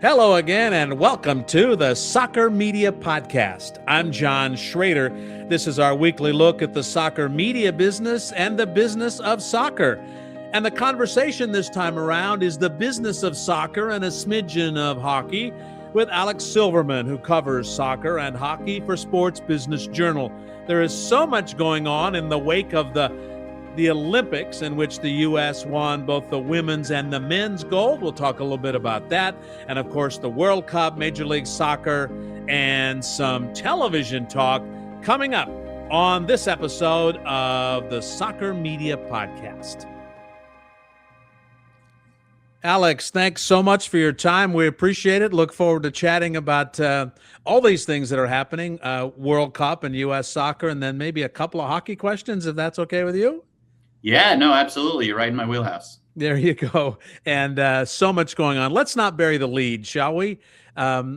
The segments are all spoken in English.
Hello again, and welcome to the Soccer Media Podcast. I'm John Shrader. This is our weekly look at the soccer media business and the business of soccer. And the conversation this time around is the business of soccer and a smidgen of hockey with Alex Silverman, who covers soccer and hockey for Sports Business Journal. There is so much going on in the wake of the Olympics, in which the U.S. won both the women's and the men's gold. We'll talk a little bit about that. And of course, the World Cup, Major League Soccer, and some television talk coming up on this episode of the Soccer Media Podcast. Alex, thanks so much for your time. We appreciate it. Look forward to chatting about all these things that are happening, World Cup and U.S. soccer, and then maybe a couple of hockey questions, if that's okay with you. Yeah, no, absolutely. You're right in my wheelhouse. There you go. And so much going on. Let's not bury the lead, shall we?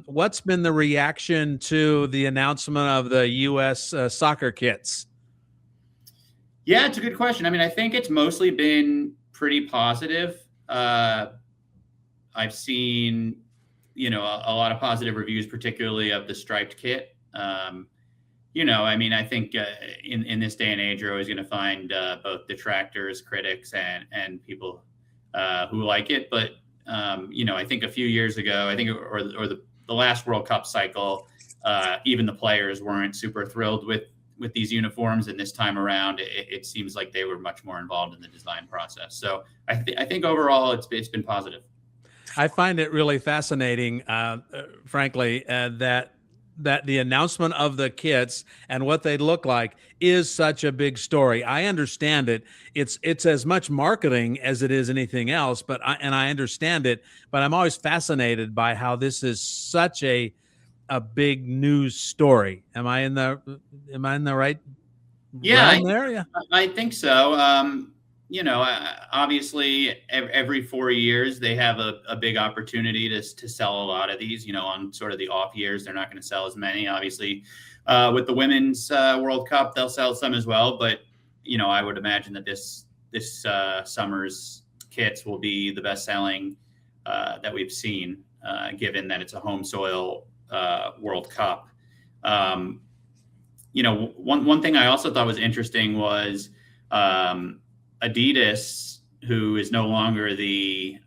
What's been the reaction to the announcement of the U.S. Soccer kits? Yeah, it's a good question. I mean, I think it's mostly been pretty positive. I've seen, a lot of positive reviews, particularly of the striped kit. I think in this day and age, you're always going to find both detractors, critics, and people who like it. But, I think a few years ago, or the last World Cup cycle, even the players weren't super thrilled with these uniforms. And this time around, it seems like they were much more involved in the design process. So I think overall, it's been positive. I find it really fascinating, frankly, that the announcement of the kits and what they look like is such a big story. I understand it. It's as much marketing as it is anything else, but I understand it, but I'm always fascinated by how this is such a big news story. Am I in the right realm there? Yeah. I think so. Obviously every 4 years they have a big opportunity to sell a lot of these, on sort of the off years, they're not going to sell as many. Obviously, with the women's World Cup, they'll sell some as well. But, I would imagine that this summer's kits will be the best selling that we've seen, given that it's a home soil World Cup. One thing I also thought was interesting was, Adidas, who is no longer the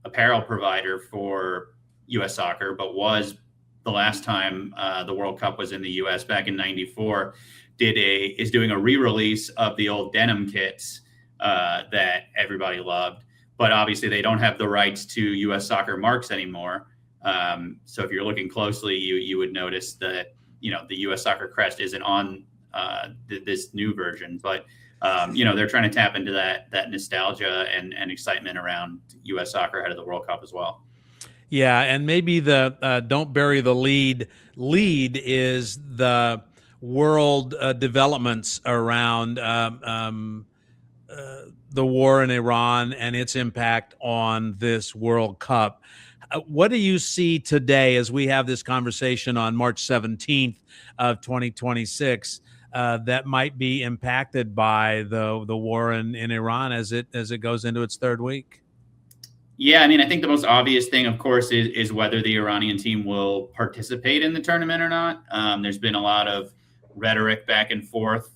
apparel provider for U.S. soccer, but was the last time the World Cup was in the U.S. back in '94, is doing a re-release of the old denim kits that everybody loved. But obviously, they don't have the rights to U.S. soccer marks anymore. So if you're looking closely, you would notice that the U.S. soccer crest isn't on this new version, but they're trying to tap into that nostalgia and excitement around U.S. soccer ahead of the World Cup as well. Yeah, and maybe the don't bury the lead is the world developments around the war in Iran and its impact on this World Cup. What do you see today as we have this conversation on March 17th of 2026? That might be impacted by the war in Iran as it goes into its third week? Yeah, I mean, I think the most obvious thing, of course, is whether the Iranian team will participate in the tournament or not. There's been a lot of rhetoric back and forth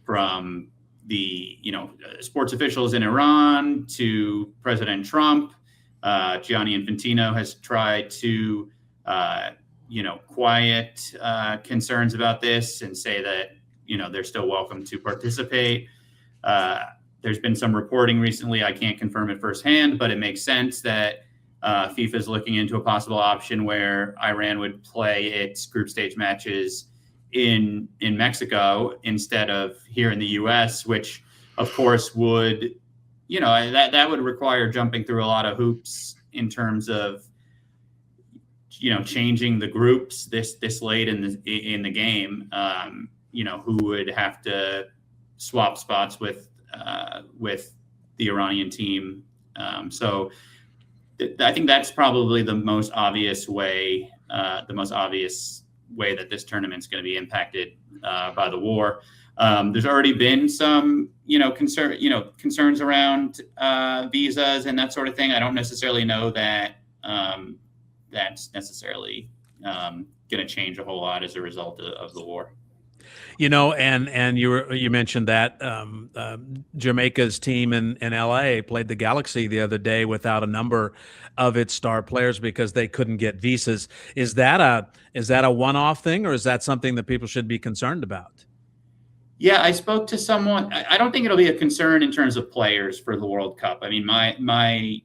from the sports officials in Iran to President Trump. Gianni Infantino has tried to quiet concerns about this and say that, they're still welcome to participate. There's been some reporting recently. I can't confirm it firsthand, but it makes sense that FIFA is looking into a possible option where Iran would play its group stage matches in Mexico instead of here in the U.S., which, of course, would, that would require jumping through a lot of hoops in terms of changing the groups this late in the game. Who would have to swap spots with the Iranian team. So I think that's probably the most obvious way that this tournament's going to be impacted by the war. There's already been some, concerns around visas and that sort of thing. I don't necessarily know that that's necessarily going to change a whole lot as a result of the war. And you mentioned that Jamaica's team in LA played the Galaxy the other day without a number of its star players because they couldn't get visas. Is that a one-off thing, or is that something that people should be concerned about? Yeah, I spoke to someone. I don't think it'll be a concern in terms of players for the World Cup. I mean, my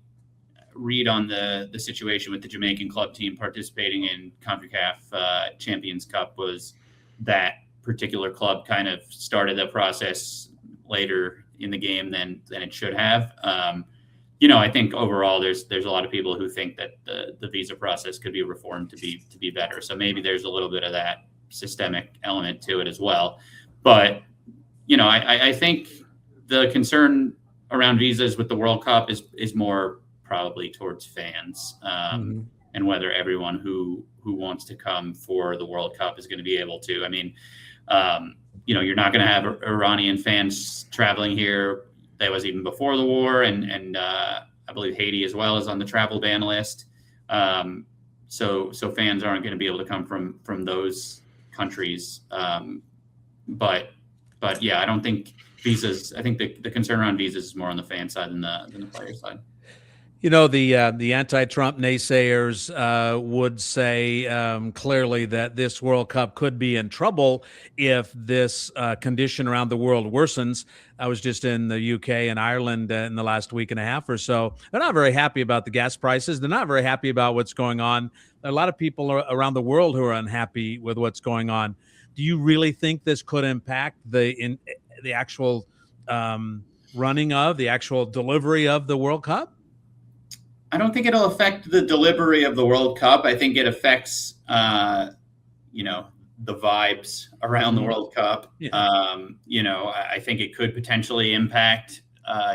read on the situation with the Jamaican club team participating in CONCACAF Champions Cup was that particular club kind of started the process later in the game than it should have. I think overall there's a lot of people who think that the visa process could be reformed to be better. So maybe there's a little bit of that systemic element to it as well. But I think the concern around visas with the World Cup is more probably towards fans, and whether everyone who wants to come for the World Cup is going to be able to. I mean, you're not going to have Iranian fans traveling here. That was even before the war, and I believe Haiti as well is on the travel ban list. So fans aren't going to be able to come from those countries. But yeah, I don't think visas. I think the concern around visas is more on the fan side than the player side. The anti-Trump naysayers would say clearly that this World Cup could be in trouble if this condition around the world worsens. I was just in the UK and Ireland in the last week and a half or so. They're not very happy about the gas prices. They're not very happy about what's going on. There are a lot of people around the world who are unhappy with what's going on. Do you really think this could impact the actual running of the actual delivery of the World Cup? I don't think it'll affect the delivery of the World Cup. I think it affects, the vibes around the World Cup. Yeah. I think it could potentially impact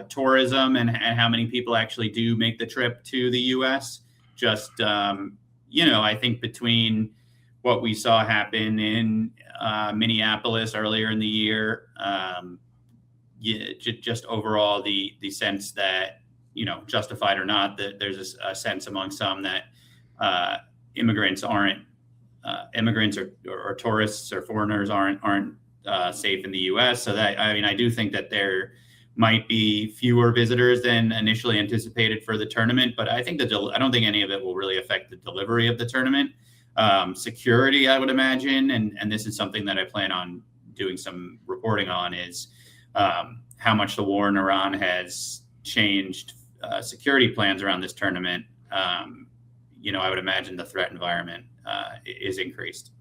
tourism and how many people actually do make the trip to the U.S. Just, I think between what we saw happen in Minneapolis earlier in the year, just overall the sense that, justified or not, that there's a sense among some that immigrants or tourists or foreigners aren't safe in the U.S. So that, I do think that there might be fewer visitors than initially anticipated for the tournament, but I think I don't think any of it will really affect the delivery of the tournament. Security, I would imagine, and this is something that I plan on doing some reporting on, is how much the war in Iran has changed security plans around this tournament. I would imagine the threat environment is increased.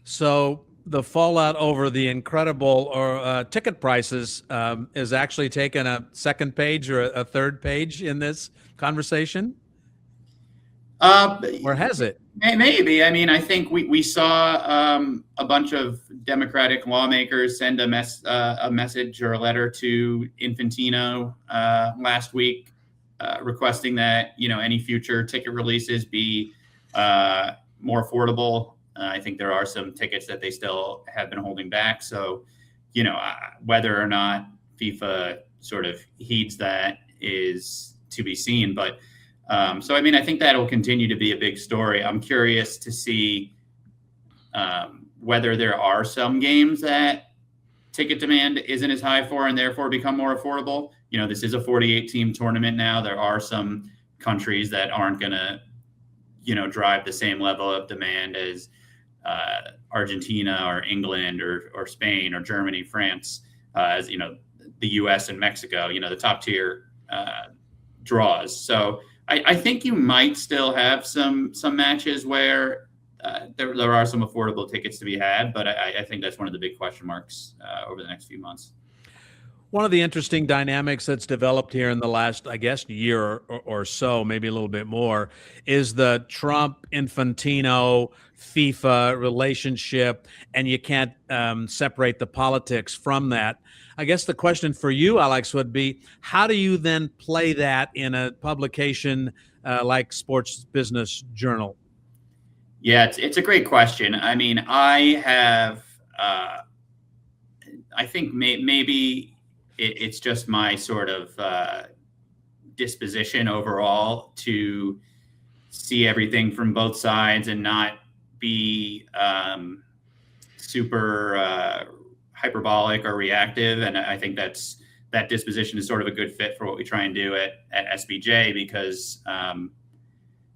So the fallout over the incredible ticket prices is actually taken a second page or a third page in this conversation? Or has it? Maybe. I think we saw a bunch of Democratic lawmakers send a message or a letter to Infantino last week requesting that any future ticket releases be more affordable. I think there are some tickets that they still have been holding back. So, whether or not FIFA sort of heeds that is to be seen. But I think that will continue to be a big story. I'm curious to see whether there are some games that ticket demand isn't as high for and therefore become more affordable. This is a 48-team tournament now. There are some countries that aren't going to, drive the same level of demand as Argentina or England or Spain or Germany, France, as, the U.S. and Mexico, the top tier draws. So I think you might still have some matches where there are some affordable tickets to be had, but I think that's one of the big question marks over the next few months. One of the interesting dynamics that's developed here in the last, I guess, year or so, maybe a little bit more, is the Trump Infantino FIFA relationship, and you can't separate the politics from that. I guess the question for you, Alex, would be, how do you then play that in a publication like Sports Business Journal? Yeah, it's a great question. I have I think maybe it's just my sort of disposition overall to see everything from both sides and not be super hyperbolic or reactive. And I think that disposition is sort of a good fit for what we try and do at SBJ, because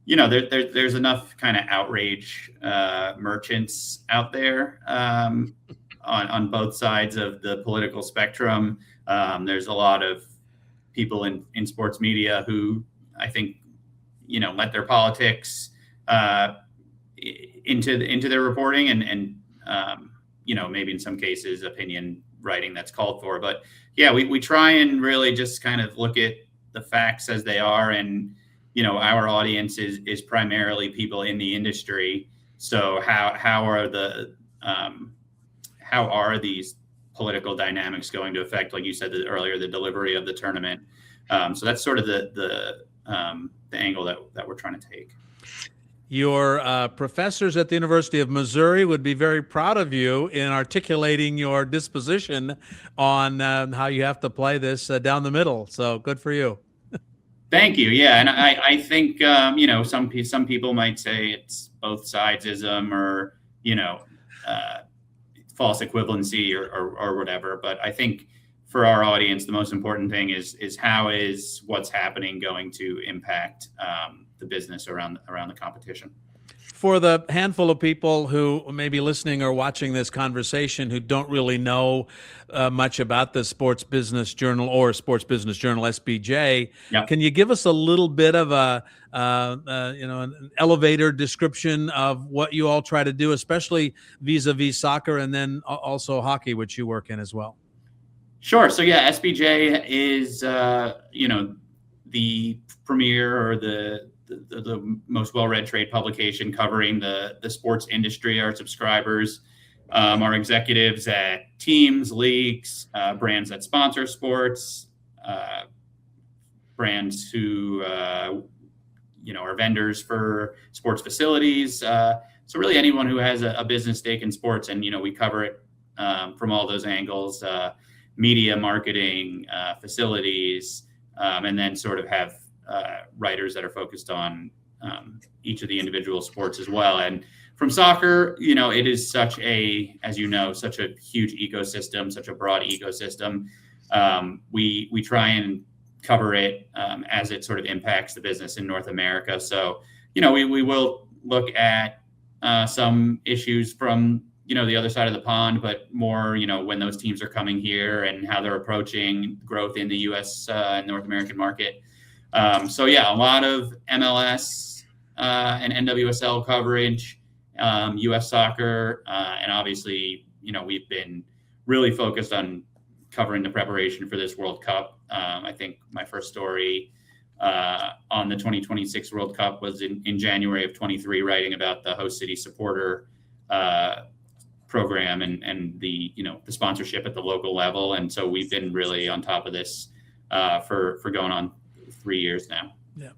there's enough kind of outrage merchants out there on both sides of the political spectrum. There's a lot of people in sports media who I think let their politics into their reporting and maybe in some cases opinion writing that's called for. But yeah, we try and really just kind of look at the facts as they are. And our audience is primarily people in the industry. So how are these political dynamics going to affect, like you said earlier, the delivery of the tournament? So that's sort of the angle that we're trying to take. Your professors at the University of Missouri would be very proud of you in articulating your disposition on how you have to play this down the middle. So good for you. Thank you. Yeah, and I think some people might say it's both sidesism or false equivalency or whatever. But I think for our audience, the most important thing is how is what's happening going to impact the business around the competition. For the handful of people who may be listening or watching this conversation who don't really know much about the Sports Business Journal or Sports Business Journal SBJ, Yep. Can you give us a little bit of an elevator description of what you all try to do, especially vis-a-vis soccer and then also hockey, which you work in as well? Sure. So yeah, SBJ is the premier or the most well-read trade publication covering the sports industry. Our subscribers are executives at teams, leagues, brands that sponsor sports, brands who are vendors for sports facilities. So really anyone who has a business stake in sports, and we cover it from all those angles: media, marketing, facilities, and then sort of have writers that are focused on each of the individual sports as well. And from soccer, it is such a huge ecosystem, such a broad ecosystem. We try and cover it as it sort of impacts the business in North America. So, we will look at some issues from the other side of the pond, but more, when those teams are coming here and how they're approaching growth in the U.S. And North American market. So yeah, a lot of MLS and NWSL coverage, U.S. soccer, and obviously, we've been really focused on covering the preparation for this World Cup. I think my first story on the 2026 World Cup was in January of 23, writing about the host city supporter program and the sponsorship at the local level. And so we've been really on top of this for going on 3 years now. Yeah.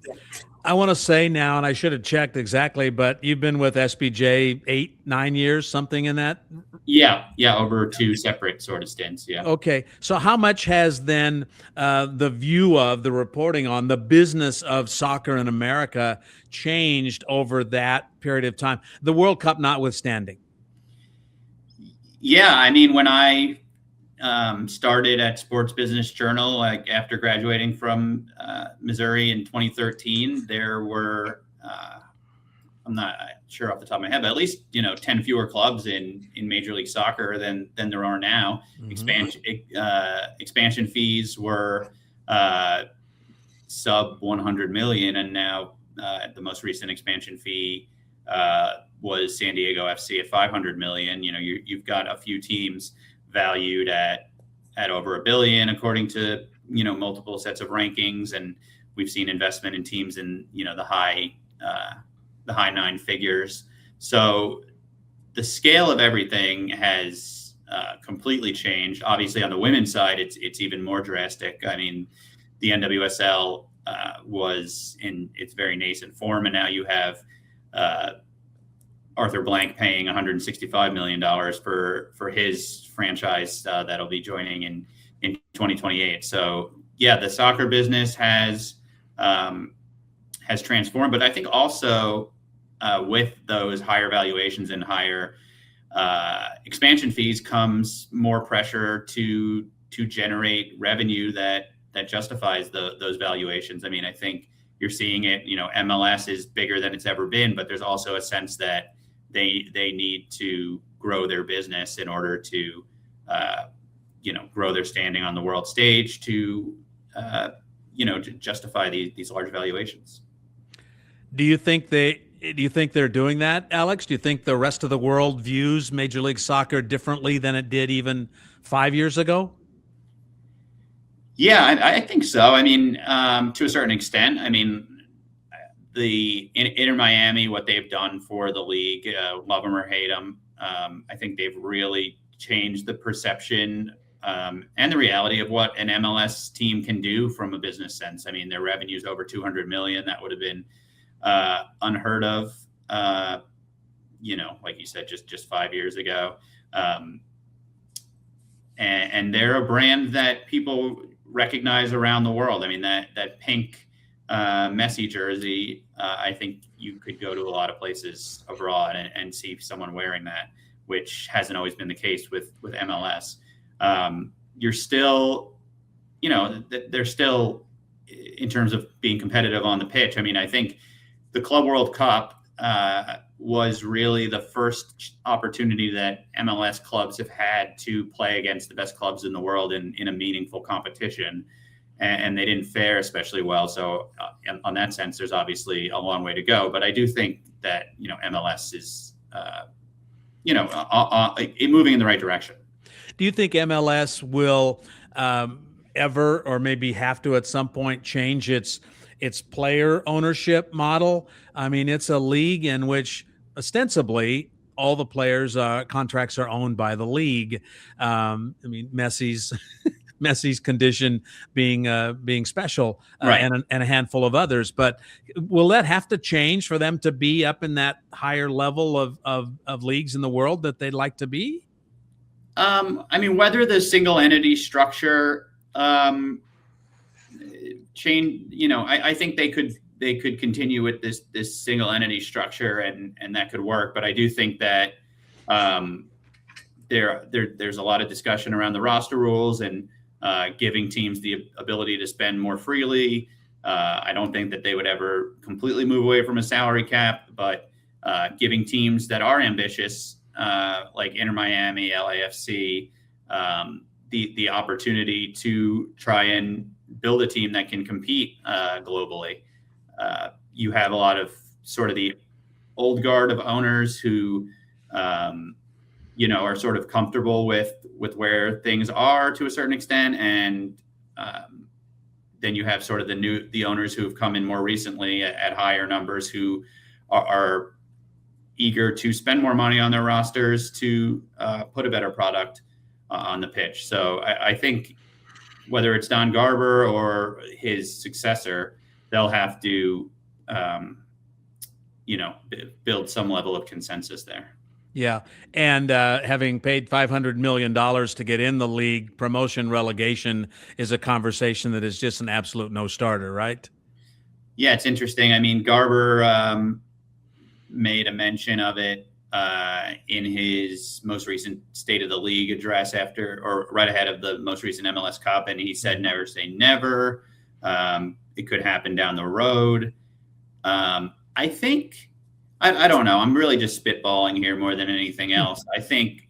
I want to say now, and I should have checked exactly, but you've been with SBJ 8-9 years, something in that? Yeah, over 2 separate sort of stints. Yeah. Okay. So how much has then the view of the reporting on the business of soccer in America changed over that period of time, the World Cup notwithstanding? Yeah, I mean, when I started at Sports Business Journal, like after graduating from Missouri in 2013, there were, I'm not sure off the top of my head, but at least 10 fewer clubs in Major League Soccer than there are now. Mm-hmm. Expansion fees were sub 100 million, and now the most recent expansion fee was San Diego FC at 500 million. You've got a few teams valued at over $1 billion, according to multiple sets of rankings, and we've seen investment in teams in the high 9 figures. So the scale of everything has completely changed. Obviously, on the women's side, it's even more drastic. I mean, the NWSL was in its very nascent form, and now you have Arthur Blank paying $165 million for his franchise that'll be joining in 2028. So yeah, the soccer business has transformed, but I think also with those higher valuations and higher expansion fees comes more pressure to generate revenue that justifies those valuations. I mean, I think you're seeing it. MLS is bigger than it's ever been, but there's also a sense that they need to grow their business in order to grow their standing on the world stage to justify these large valuations. Do you think they're doing that, Alex? Do you think the rest of the world views Major League Soccer differently than it did even 5 years ago? Yeah, I think so. I mean, to a certain extent. I mean, the Inter Miami, what they've done for the league, love them or hate them, I think they've really changed the perception and the reality of what an MLS team can do from a business sense. I mean, their revenue is over $200 million. That would have been unheard of, like you said, just 5 years ago. And they're a brand that people recognize around the world. I mean, that pink Messi jersey, I think you could go to a lot of places abroad and see someone wearing that, which hasn't always been the case with MLS. You're still, they're still, in terms of being competitive on the pitch. I mean, I think the Club World Cup was really the first opportunity that MLS clubs have had to play against the best clubs in the world in a meaningful competition. And they didn't fare especially well. So on that sense, there's obviously a long way to go. But I do think that, MLS is, moving in the right direction. Do you think MLS will ever, or maybe have to at some point, change its player ownership model? I mean, it's a league in which ostensibly all the players' contracts are owned by the league. I mean, Messi's condition being special, right, and a handful of others. But will that have to change for them to be up in that higher level of leagues in the world that they'd like to be? I mean, whether the single entity structure change, I think they could continue with this single entity structure, and that could work. But I do think that there's a lot of discussion around the roster rules and giving teams the ability to spend more freely. I don't think that they would ever completely move away from a salary cap, but giving teams that are ambitious, like Inter Miami, LAFC, the opportunity to try and build a team that can compete globally. You have a lot of sort of the old guard of owners who, are sort of comfortable with where things are to a certain extent, and then you have sort of the owners who have come in more recently at higher numbers who are eager to spend more money on their rosters to put a better product on the pitch. So I think whether it's Don Garber or his successor, they'll have to, build some level of consensus there. Yeah. And having paid $500 million to get in the league, promotion relegation is a conversation that is just an absolute no-starter, right? Yeah, it's interesting. I mean, Garber made a mention of it in his most recent State of the League address right ahead of the most recent MLS Cup. And he said, never say never. It could happen down the road. I think, I don't know. I'm really just spitballing here more than anything else. I think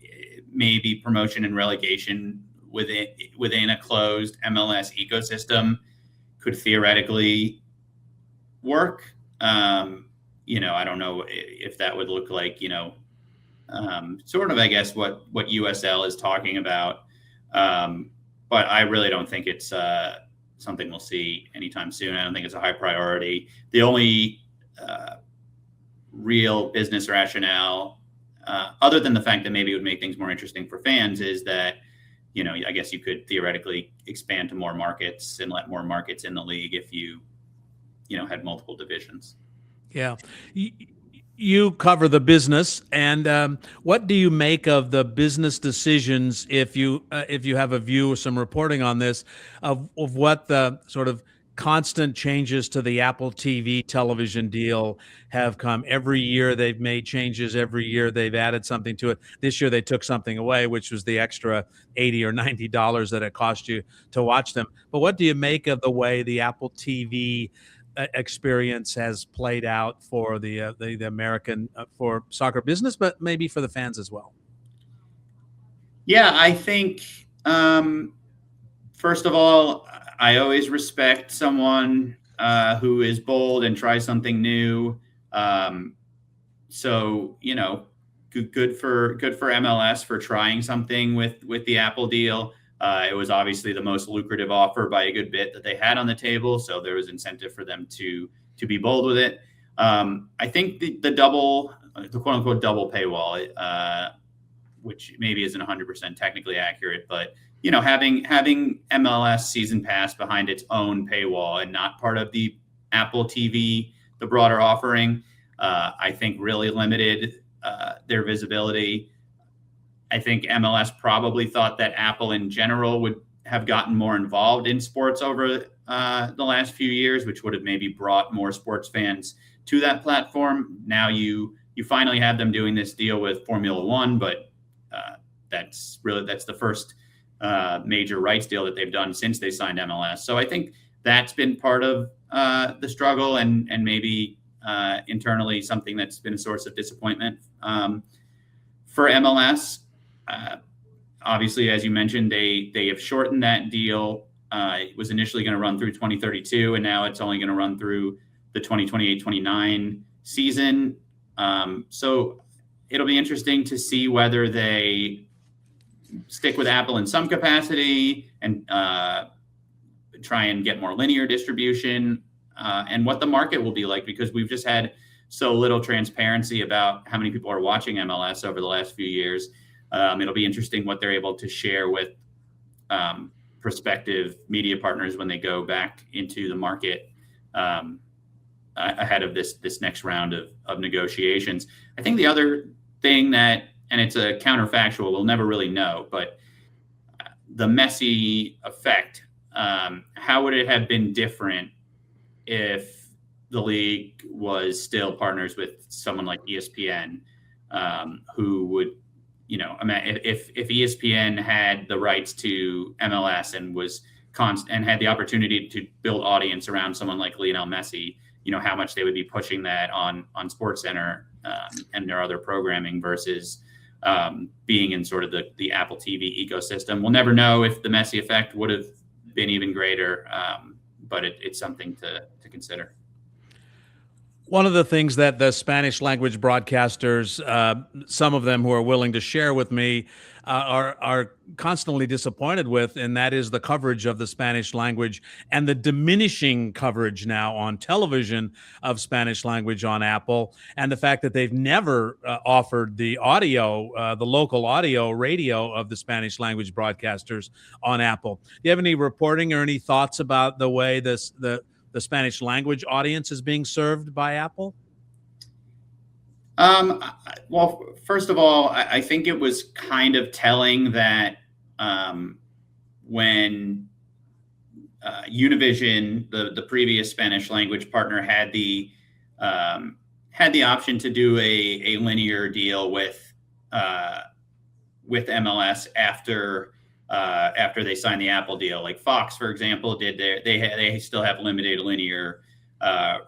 maybe promotion and relegation within a closed MLS ecosystem could theoretically work. I don't know if that would look like, sort of, I guess, what USL is talking about. But I really don't think it's something we'll see anytime soon. I don't think it's a high priority. The only real business rationale, other than the fact that maybe it would make things more interesting for fans, is that, I guess you could theoretically expand to more markets and let more markets in the league if you had multiple divisions. Yeah. You cover the business, and what do you make of the business decisions? If you have a view or some reporting on this, of what the sort of constant changes to the Apple TV television deal have come. Every year they've made changes. Every year they've added something to it. This year they took something away, which was the extra $80 or $90 that it cost you to watch them. But what do you make of the way the Apple TV experience has played out for the American for soccer business, but maybe for the fans as well? Yeah, I think first of all, I always respect someone who is bold and tries something new. So good for MLS for trying something with the Apple deal. It was obviously the most lucrative offer by a good bit that they had on the table, so there was incentive for them to be bold with it. I think the quote unquote double paywall, which maybe isn't 100% technically accurate, but having MLS season pass behind its own paywall and not part of the Apple TV, the broader offering, I think really limited their visibility. I think MLS probably thought that Apple in general would have gotten more involved in sports over the last few years, which would have maybe brought more sports fans to that platform. Now you finally have them doing this deal with Formula One, but that's the first major rights deal that they've done since they signed MLS. So I think that's been part of the struggle and maybe internally something that's been a source of disappointment for MLS. Obviously, as you mentioned, they have shortened that deal. It was initially going to run through 2032, and now it's only going to run through the 2028-29 season. So it'll be interesting to see whether they stick with Apple in some capacity and try and get more linear distribution, and what the market will be like, because we've just had so little transparency about how many people are watching MLS over the last few years. It'll be interesting what they're able to share with prospective media partners when they go back into the market ahead of this next round of negotiations. I think the other thing that, and it's a counterfactual, we'll never really know, but the Messi Effect, how would it have been different if the league was still partners with someone like ESPN, who would, if ESPN had the rights to MLS and was and had the opportunity to build audience around someone like Lionel Messi, how much they would be pushing that on SportsCenter and their other programming versus being in sort of the Apple TV ecosystem. We'll never know if the Messi Effect would have been even greater, but it's something to consider. One of the things that the Spanish language broadcasters, some of them who are willing to share with me, are constantly disappointed with, and that is the coverage of the Spanish language and the diminishing coverage now on television of Spanish language on Apple, and the fact that they've never offered the audio, the local audio radio of the Spanish language broadcasters on Apple. Do you have any reporting or any thoughts about the way the Spanish language audience is being served by Apple? Well, first of all, I think it was kind of telling that when Univision, the previous Spanish language partner, had the option to do a linear deal with MLS after they signed the Apple deal. Like Fox, for example, they still have limited linear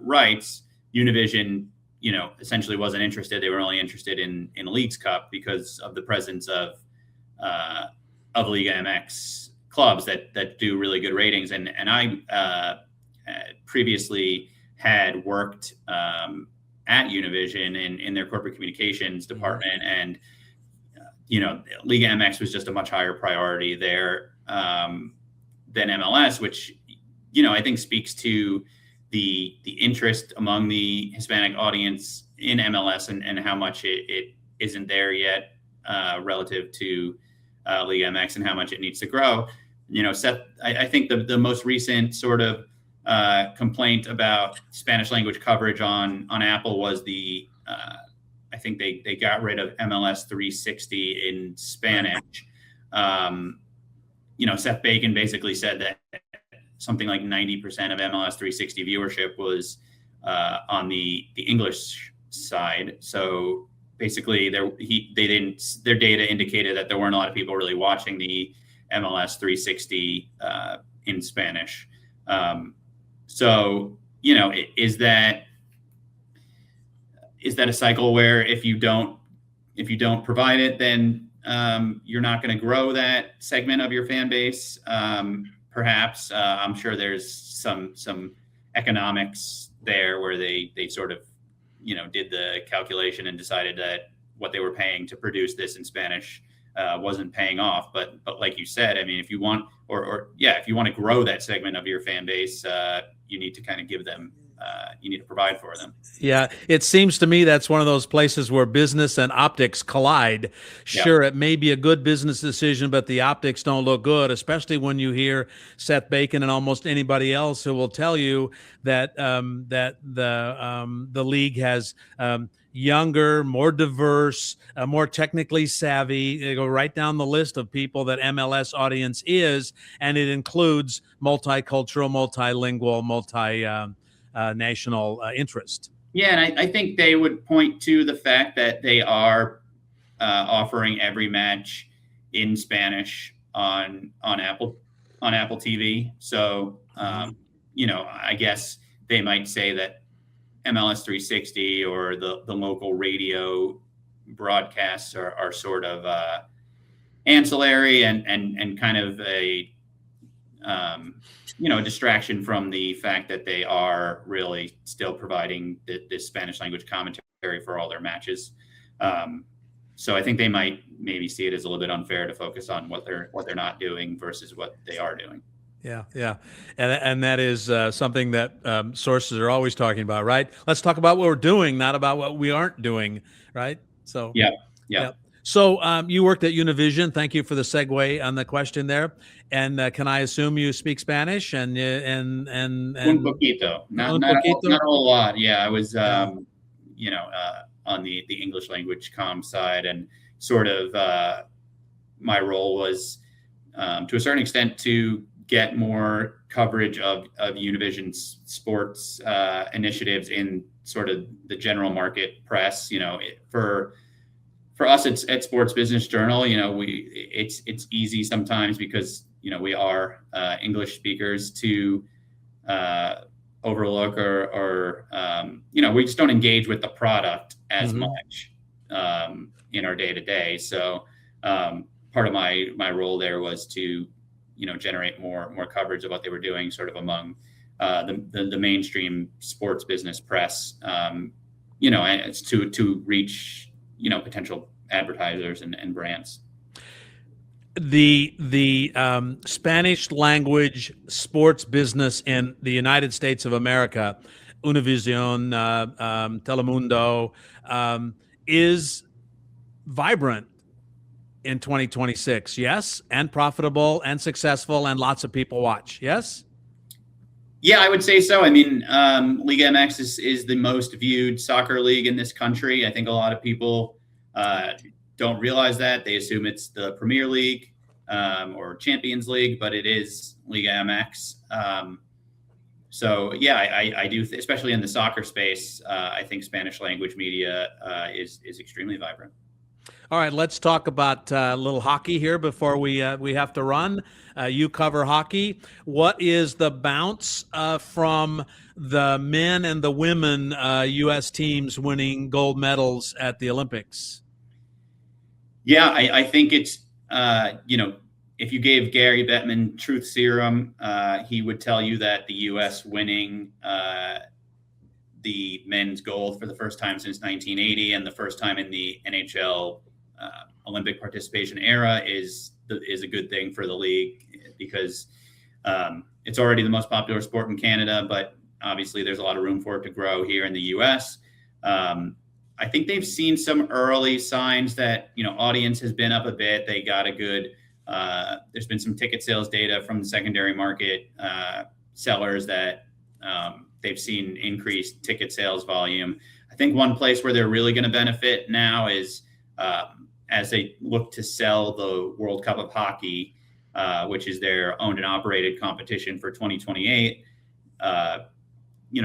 rights. Univision, essentially wasn't interested. They were only interested in Leagues Cup because of the presence of Liga MX clubs that do really good ratings. And I previously had worked at Univision in their corporate communications department, and Liga MX was just a much higher priority there than MLS, which I think speaks to the interest among the Hispanic audience in MLS and how much it isn't there yet relative to Liga MX and how much it needs to grow. Seth, I think the most recent sort of complaint about Spanish language coverage on Apple was I think they got rid of MLS 360 in Spanish. Seth Bacon basically said that something like 90% of MLS 360 viewership was on the English side. So basically, their data indicated that there weren't a lot of people really watching the MLS 360 in Spanish. So is that a cycle where if you don't provide it, then you're not going to grow that segment of your fan base? Perhaps I'm sure there's some economics there where they sort of did the calculation and decided that what they were paying to produce this in Spanish wasn't paying off. But like you said, I mean, if you want if you want to grow that segment of your fan base, you need to kind of give them. You need to provide for them. Yeah, it seems to me that's one of those places where business and optics collide. Sure, It may be a good business decision, but the optics don't look good, especially when you hear Seth Bacon and almost anybody else who will tell you that that the league has younger, more diverse, more technically savvy. They go right down the list of people that MLS audience is, and it includes multicultural, multilingual, national interest. Yeah, and I think they would point to the fact that they are offering every match in Spanish on Apple TV. So I guess they might say that MLS 360 or the local radio broadcasts are sort of ancillary and kind of a a distraction from the fact that they are really still providing this Spanish language commentary for all their matches. So I think they might maybe see it as a little bit unfair to focus on what they're not doing versus what they are doing. Yeah, and that is something that sources are always talking about, right? Let's talk about what we're doing, not about what we aren't doing, right? So yeah. So you worked at Univision. Thank you for the segue on the question there. And can I assume you speak Spanish and un poquito, not a whole lot. Yeah, I was on the English language comm side, and sort of my role was to a certain extent to get more coverage of Univision's sports initiatives in sort of the general market press. For us, it's at Sports Business Journal. It's easy sometimes because we are English speakers to overlook or we just don't engage with the product as much in our day to day. So part of my role there was to generate more coverage of what they were doing, sort of among the mainstream sports business press. And it's to reach potential advertisers and brands. The Spanish language sports business in the United States of America, Univision, Telemundo, is vibrant in 2026. Yes, and profitable and successful, and lots of people watch. Yes. Yeah, I would say so. I mean, Liga MX is the most viewed soccer league in this country. I think a lot of people don't realize that. They assume it's the Premier League or Champions League, but it is Liga MX. So yeah, I do, especially in the soccer space. I think Spanish language media is extremely vibrant. All right, let's talk about a little hockey here before we have to run. You cover hockey. What is the bounce from the men and the women U.S. teams winning gold medals at the Olympics? Yeah, I think it's, if you gave Gary Bettman truth serum, he would tell you that the U.S. winning the men's gold for the first time since 1980 and the first time in the NHL Olympic participation era is a good thing for the league, because it's already the most popular sport in Canada, but obviously there's a lot of room for it to grow here in the U.S. I think they've seen some early signs that audience has been up a bit. They got a good. There's been some ticket sales data from the secondary market sellers that They've seen increased ticket sales volume. I think one place where they're really going to benefit now is as they look to sell the World Cup of Hockey, which is their owned and operated competition for 2028.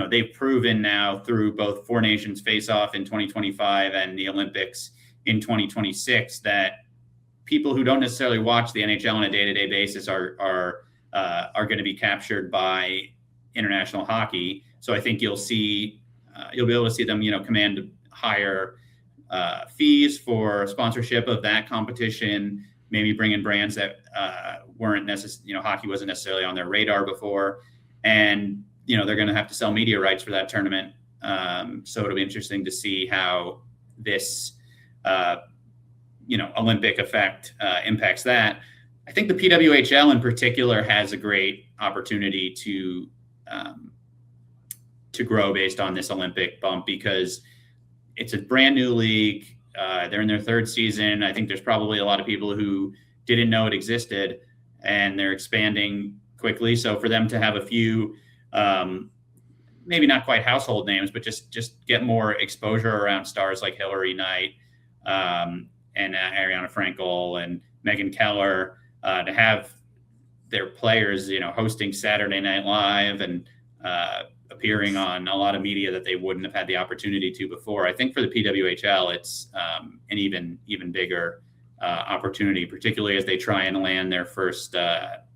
They've proven now through both Four Nations Face-Off in 2025 and the Olympics in 2026 that people who don't necessarily watch the NHL on a day-to-day basis are going to be captured by international hockey. So I think you'll be able to see them, command higher fees for sponsorship of that competition. Maybe bring in brands that weren't necessarily, hockey wasn't necessarily on their radar before, and they're going to have to sell media rights for that tournament. So it'll be interesting to see how this Olympic effect impacts that. I think the PWHL in particular has a great opportunity to grow based on this Olympic bump because it's a brand new league. They're in their third season. I think there's probably a lot of people who didn't know it existed, and they're expanding quickly. So for them to have a few, maybe not quite household names, but just get more exposure around stars like Hillary Knight and Ariana Frankel and Megan Keller, to have their players, hosting Saturday Night Live and appearing on a lot of media that they wouldn't have had the opportunity to before. I think for the PWHL, it's an even bigger opportunity, particularly as they try and land their first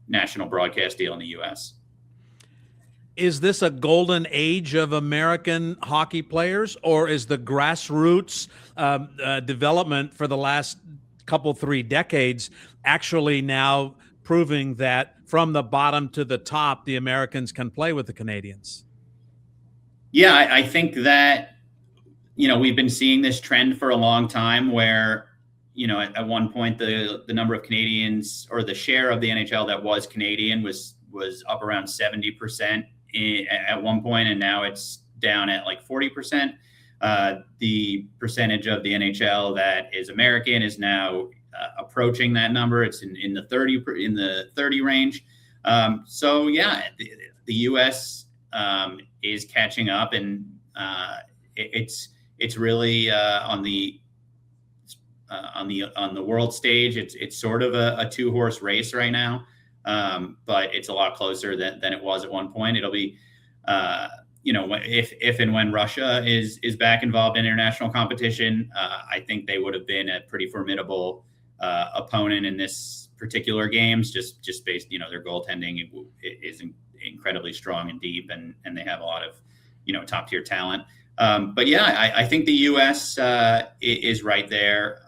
national broadcast deal in the U.S. Is this a golden age of American hockey players, or is the grassroots development for the last three decades actually now proving that from the bottom to the top, the Americans can play with the Canadians? Yeah, I think that, we've been seeing this trend for a long time where, at one point the number of Canadians, or the share of the NHL that was Canadian was up around 70% at one point, and now it's down at like 40%. The percentage of the NHL that is American is now approaching that number. It's in the 30 range. So yeah, the U.S. Is catching up, and it's really on the world stage. It's sort of a two-horse race right now, but it's a lot closer than it was at one point. It'll be if and when Russia is back involved in international competition, I think they would have been a pretty formidable opponent in this particular games, just based, their goaltending is incredibly strong and deep, and they have a lot of, top tier talent. But yeah, I think the U.S. Is right there.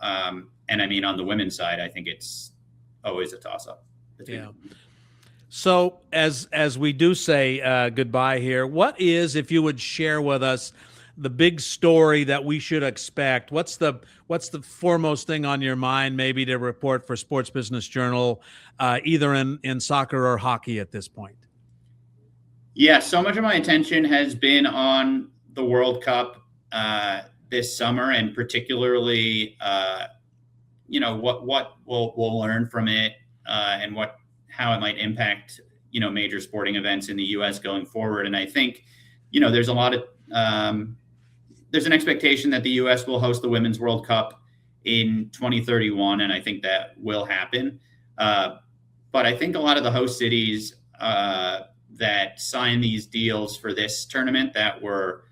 And I mean, on the women's side, I think it's always a toss up. Yeah. So as we do say goodbye here, what is, if you would share with us, the big story that we should expect? What's the foremost thing on your mind, maybe to report for Sports Business Journal, either in soccer or hockey at this point? Yeah, so much of my attention has been on the World Cup this summer, and particularly, what we'll learn from it, and how it might impact, major sporting events in the U.S. going forward. And I think, there's a lot of there's an expectation that the U.S. will host the Women's World Cup in 2031, and I think that will happen. But I think a lot of the host cities that signed these deals for this tournament that were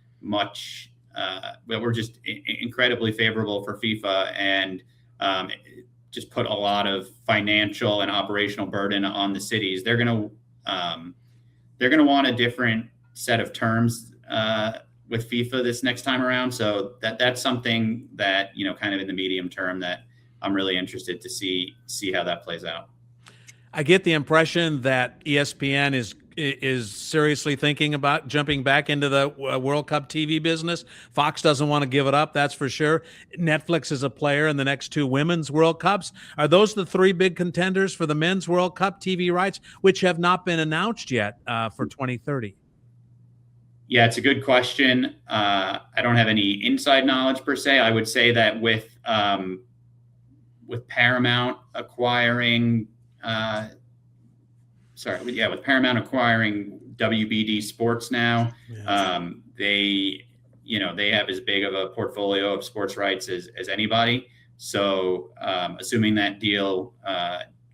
just incredibly favorable for FIFA, and just put a lot of financial and operational burden on the cities. They're going to want a different set of terms with FIFA this next time around. So that's something that, kind of in the medium term, that I'm really interested to see how that plays out. I get the impression that ESPN is seriously thinking about jumping back into the World Cup TV business. Fox doesn't want to give it up, that's for sure. Netflix is a player in the next two Women's World Cups. Are those the three big contenders for the Men's World Cup TV rights, which have not been announced yet for 2030? Yeah, it's a good question. I don't have any inside knowledge per se. I would say that with Paramount acquiring with Paramount acquiring WBD Sports now. Yeah. They have as big of a portfolio of sports rights as anybody. So assuming that deal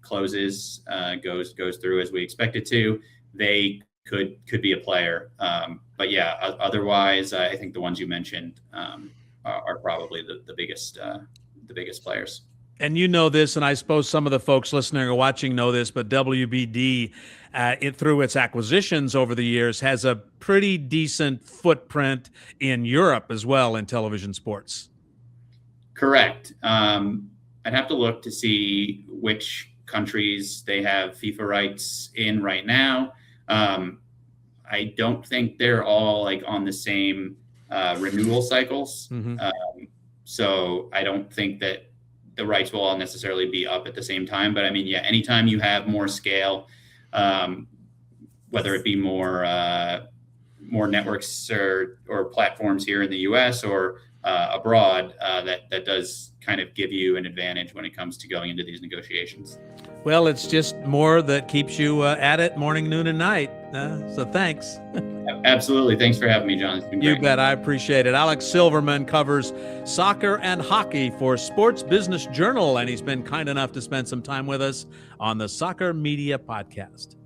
closes, goes through as we expect it to, they could be a player. But yeah, otherwise, I think the ones you mentioned are probably the biggest players. And you know this, and I suppose some of the folks listening or watching know this, but WBD, through its acquisitions over the years, has a pretty decent footprint in Europe as well in television sports. Correct. I'd have to look to see which countries they have FIFA rights in right now. I don't think they're all like on the same renewal cycles. Mm-hmm. So I don't think that the rights will all necessarily be up at the same time. But I mean, yeah, anytime you have more scale, whether it be more networks or platforms here in the U.S. or abroad, that does kind of give you an advantage when it comes to going into these negotiations. Well, it's just more that keeps you at it morning, noon, and night. So thanks. Absolutely. Thanks for having me, John. It's been great. You bet. I appreciate it. Alex Silverman covers soccer and hockey for Sports Business Journal, and he's been kind enough to spend some time with us on the Soccer Media Podcast.